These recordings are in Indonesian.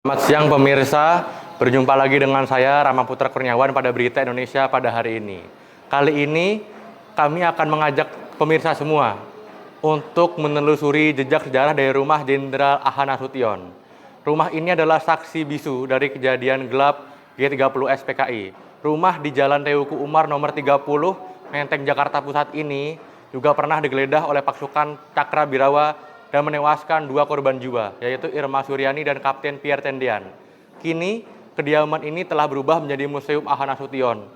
Selamat siang pemirsa, berjumpa lagi dengan saya Rama Putra Kurniawan pada Berita Indonesia pada hari ini. Kali ini kami akan mengajak pemirsa semua untuk menelusuri jejak sejarah dari rumah Jenderal Ahana Nasution. Rumah ini adalah saksi bisu dari kejadian gelap G30 SPKI. Rumah di Jalan Teuku Umar nomor 30, Menteng, Jakarta Pusat ini juga pernah digeledah oleh pasukan Cakra Birawa dan menewaskan 2 korban jiwa, yaitu Irma Suryani dan Kapten Pierre Tendian. Kini, kediaman ini telah berubah menjadi Museum Ahana Nasution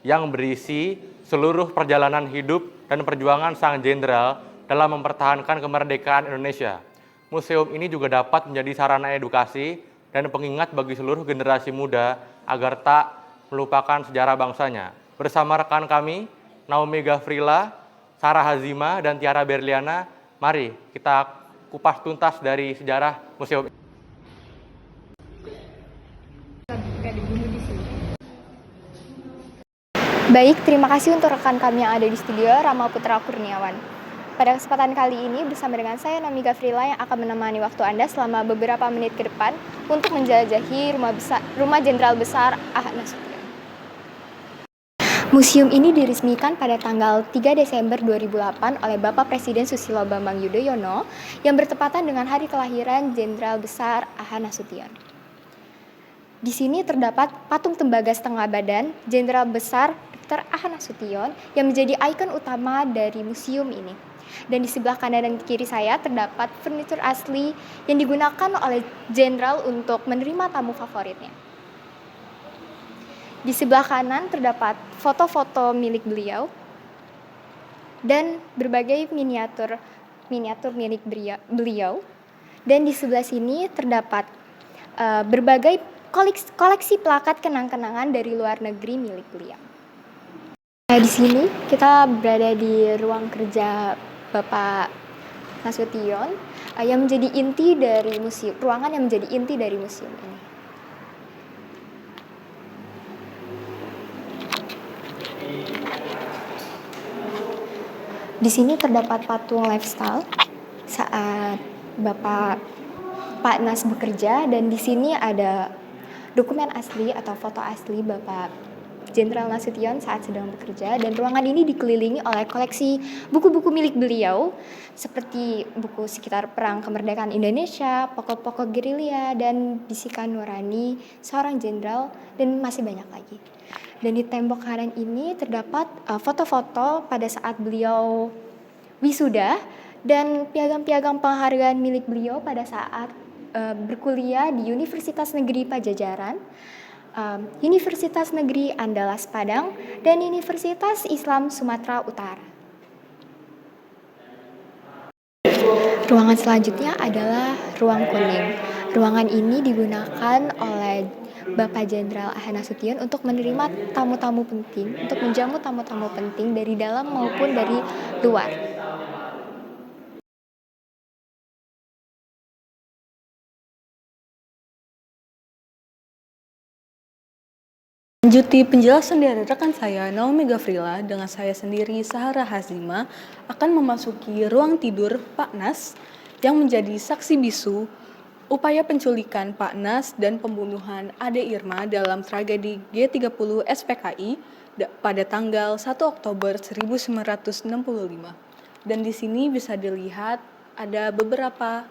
yang berisi seluruh perjalanan hidup dan perjuangan sang jenderal dalam mempertahankan kemerdekaan Indonesia. Museum ini juga dapat menjadi sarana edukasi dan pengingat bagi seluruh generasi muda agar tak melupakan sejarah bangsanya. Bersama rekan kami, Naomi Gafrila, Sarah Hazima, dan Tiara Berliana, mari kita kupas tuntas dari sejarah museum. Baik, terima kasih untuk rekan kami yang ada di studio, Rama Putra Kurniawan. Pada kesempatan kali ini bersama dengan saya, Naomi Gafrila, yang akan menemani waktu Anda selama beberapa menit ke depan untuk menjelajahi rumah Jenderal Besar Ahana Nasution. Museum ini diresmikan pada tanggal 3 Desember 2008 oleh Bapak Presiden Susilo Bambang Yudhoyono yang bertepatan dengan hari kelahiran Jenderal Besar Ahana Nasution. Di sini terdapat patung tembaga setengah badan Jenderal Besar Dr. Ahana Nasution yang menjadi ikon utama dari museum ini. Dan di sebelah kanan dan kiri saya terdapat furnitur asli yang digunakan oleh jenderal untuk menerima tamu favoritnya. Di sebelah kanan terdapat foto-foto milik beliau dan berbagai miniatur milik beliau. Dan di sebelah sini terdapat berbagai koleksi plakat kenang-kenangan dari luar negeri milik beliau. Nah, di sini kita berada di ruang kerja Bapak Nasution yang menjadi inti dari museum, ruangan yang menjadi inti dari museum ini. Di sini terdapat patung lifestyle saat Pak Nas bekerja, dan di sini ada dokumen asli atau foto asli Bapak Jenderal Nasution saat sedang bekerja, dan ruangan ini dikelilingi oleh koleksi buku-buku milik beliau seperti buku sekitar Perang Kemerdekaan Indonesia, Pokok-pokok gerilya, dan Bisikan Nurani Seorang Jenderal, dan masih banyak lagi. Dan di tembok kanan ini terdapat foto-foto pada saat beliau wisuda dan piagam-piagam penghargaan milik beliau pada saat berkuliah di Universitas Negeri Pajajaran, Universitas Negeri Andalas Padang, dan Universitas Islam Sumatera Utara. Ruangan selanjutnya adalah ruang kuning. Ruangan ini digunakan oleh Bapak Jenderal Ahana Nasution untuk menerima tamu-tamu penting, untuk menjamu tamu-tamu penting dari dalam maupun dari luar. Lanjuti penjelasan dari rekan saya, Naomi Gafrila, dengan saya sendiri, Sarah Hazima, akan memasuki ruang tidur Pak Nas yang menjadi saksi bisu upaya penculikan Pak Nas dan pembunuhan Ade Irma dalam tragedi G30 SPKI pada tanggal 1 Oktober 1965. Dan di sini bisa dilihat ada beberapa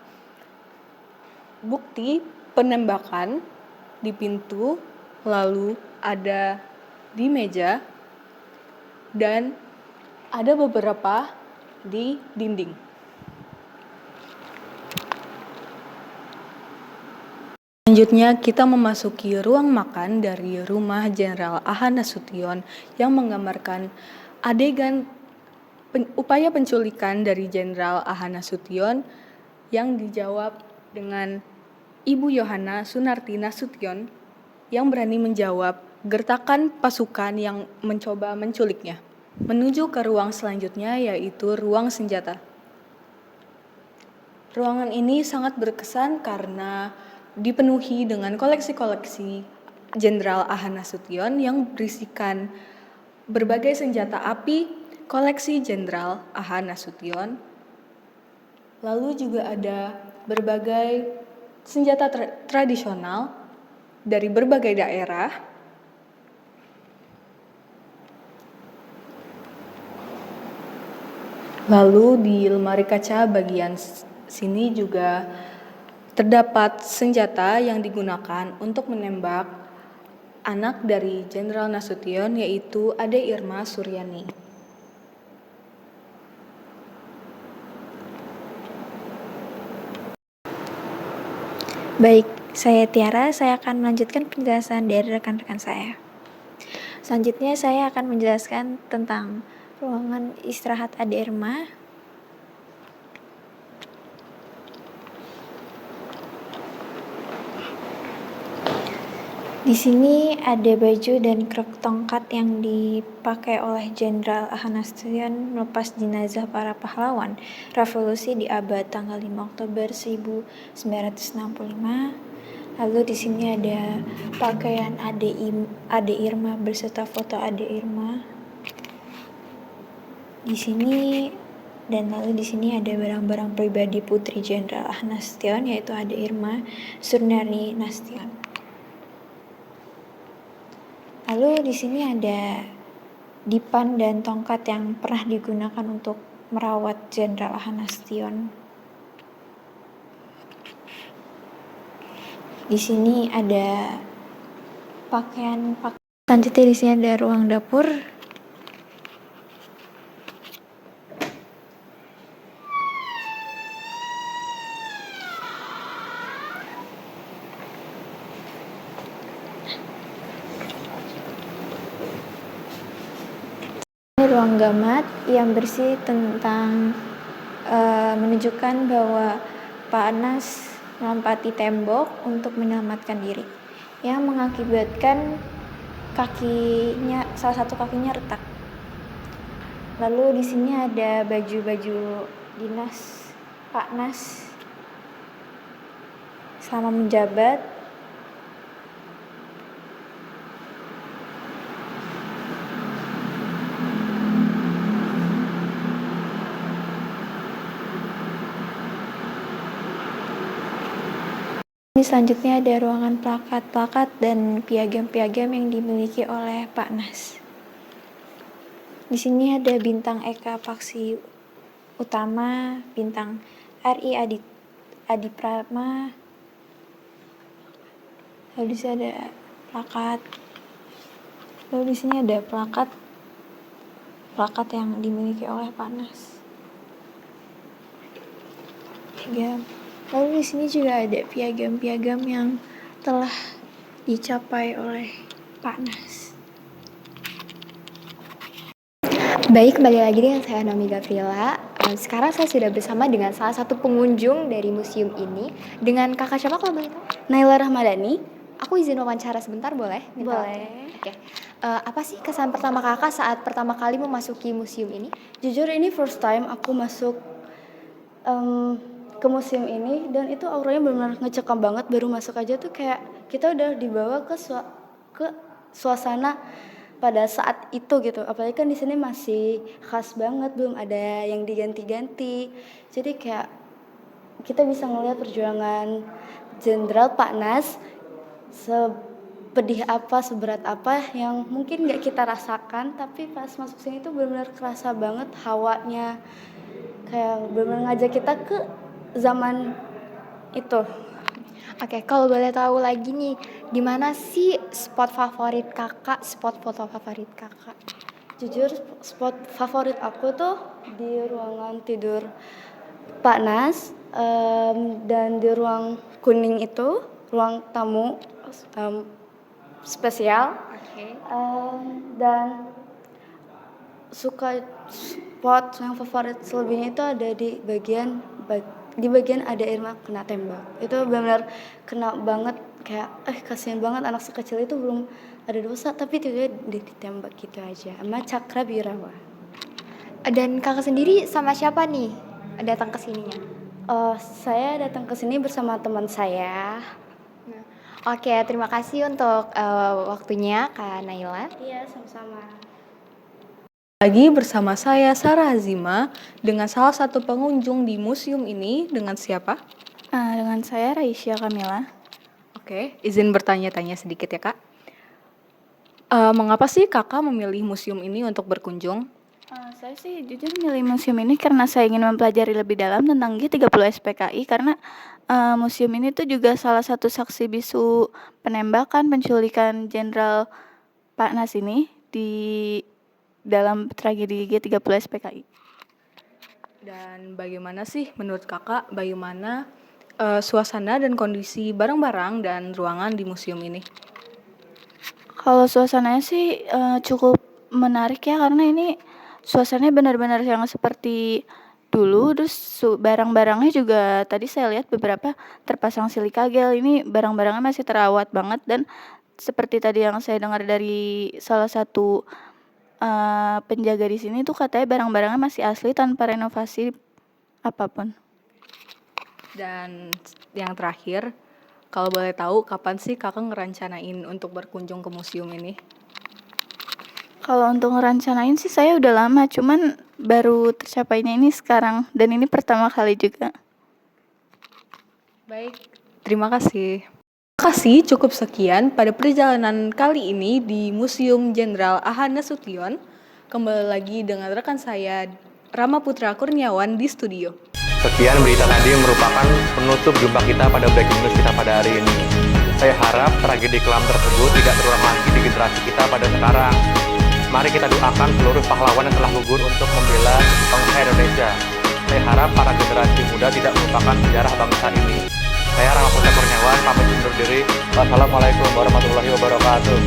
bukti penembakan di pintu, lalu ada di meja, dan ada beberapa di dinding. Selanjutnya kita memasuki ruang makan dari rumah Jenderal Ahana Nasution yang menggambarkan adegan upaya penculikan dari Jenderal Ahana Nasution yang dijawab dengan Ibu Yohana Sunarti Nasution yang berani menjawab gertakan pasukan yang mencoba menculiknya. Menuju ke ruang selanjutnya, yaitu ruang senjata. Ruangan ini sangat berkesan karena dipenuhi dengan koleksi-koleksi Jenderal Ahana Nasution yang berisikan berbagai senjata api koleksi Jenderal Ahana Nasution. Lalu juga ada berbagai senjata tradisional dari berbagai daerah. Lalu di lemari kaca bagian sini juga terdapat senjata yang digunakan untuk menembak anak dari Jenderal Nasution, yaitu Ade Irma Suryani. Baik, saya Tiara, saya akan melanjutkan penjelasan dari rekan-rekan saya. Selanjutnya saya akan menjelaskan tentang ruangan istirahat Ade Irma. Di sini ada baju dan kruk tongkat yang dipakai oleh Jenderal Ahana Nasution melepas jenazah para pahlawan revolusi di abad tanggal 5 Oktober 1965. Lalu di sini ada pakaian Ade Irma beserta foto Ade Irma. Di sini dan lalu di sini ada barang-barang pribadi Putri Jenderal Ahana Nasution, yaitu Ade Irma Suryani Nasution. Lalu di sini ada dipan dan tongkat yang pernah digunakan untuk merawat Jenderal Ahana Nasution. Di sini ada pakaian. Selanjutnya di sini ada ruang dapur. Ruang gamat yang bersih tentang menunjukkan bahwa Pak Anas melompati tembok untuk menyelamatkan diri, yang mengakibatkan salah satu kakinya retak. Lalu di sini ada baju-baju dinas Pak Anas selama menjabat. Ini selanjutnya ada ruangan plakat-plakat dan piagam-piagam yang dimiliki oleh Pak Nas. Di sini ada bintang Eka Paksi Utama, bintang RI Adiprama. Lalu di sini ada plakat. Lalu di sini ada plakat yang dimiliki oleh Pak Nas. Lalu di sini juga ada piagam-piagam yang telah dicapai oleh Pak Nas. Baik, kembali lagi dengan saya Naomi Gavrila. Sekarang saya sudah bersama dengan salah satu pengunjung dari museum ini. Dengan kakak siapa kalau boleh tahu? Naila Rahmadani. Aku izin wawancara sebentar, boleh? Boleh. Oke. Apa sih kesan pertama kakak saat pertama kali memasuki museum ini? Jujur ini first time aku masuk ke museum ini, dan itu auranya benar-benar ngecekam banget. Baru masuk aja tuh kayak kita udah dibawa ke suasana pada saat itu gitu. Apalagi kan di sini masih khas banget, belum ada yang diganti-ganti. Jadi kayak kita bisa ngeliat perjuangan Jenderal Pak Nas, sepedih apa, seberat apa yang mungkin gak kita rasakan, tapi pas masuk sini tuh benar-benar kerasa banget hawanya, kayak benar-benar ngajak kita ke zaman itu. Oke, kalau boleh tahu lagi nih, di mana sih spot favorit kakak, spot foto favorit kakak? Jujur spot favorit aku tuh di ruangan tidur Pak Nas, dan di ruang kuning itu, ruang tamu spesial. Dan suka spot yang favorit selebihnya itu ada di bagian ada Irma kena tembak. Itu benar kena banget, kayak kasihan banget anak sekecil itu belum ada dosa tapi tiba-tiba ditembak gitu aja sama Cakra Birawa. Dan kakak sendiri sama siapa nih datang ke sininya? Saya datang ke sini bersama teman saya. Oke, terima kasih untuk waktunya Kak Naila. Iya, sama-sama. Lagi bersama saya Sarah Azima dengan salah satu pengunjung di museum ini. Dengan siapa? Dengan saya Raisya Kamila. Oke, izin bertanya-tanya sedikit ya Kak. Mengapa sih Kakak memilih museum ini untuk berkunjung? Saya sih jujur milih museum ini karena saya ingin mempelajari lebih dalam tentang G30 SPKI karena museum ini tuh juga salah satu saksi bisu penembakan penculikan Jenderal Pak Nas ini di dalam tragedi G30 SPKI. Dan bagaimana sih menurut Kakak, bagaimana suasana dan kondisi barang-barang dan ruangan di museum ini? Kalau suasananya sih cukup menarik ya karena ini suasananya benar-benar yang seperti dulu, terus barang-barangnya juga tadi saya lihat beberapa terpasang silika gel, ini barang-barangnya masih terawat banget dan seperti tadi yang saya dengar dari salah satu penjaga di sini tuh katanya barang-barangnya masih asli tanpa renovasi apapun. Dan yang terakhir, kalau boleh tahu kapan sih Kakak ngerencanain untuk berkunjung ke museum ini? Kalau untuk ngerencanain sih saya udah lama, cuman baru tercapainya ini sekarang dan ini pertama kali juga. Baik, terima kasih. Terima kasih, cukup sekian pada perjalanan kali ini di Museum Jenderal Ahad Nasution. Kembali lagi dengan rekan saya, Rama Putra Kurniawan di studio. Sekian berita tadi merupakan penutup jumpa kita pada breaking news kita pada hari ini. Saya harap tragedi kelam tersebut tidak terulang lagi di generasi kita pada sekarang. Mari kita doakan seluruh pahlawan yang telah gugur untuk membela bangsa Indonesia. Saya harap para generasi muda tidak melupakan sejarah bangsa ini. Saya Rama Putra Kurniawan, pamit undur diri. Wassalamualaikum warahmatullahi wabarakatuh.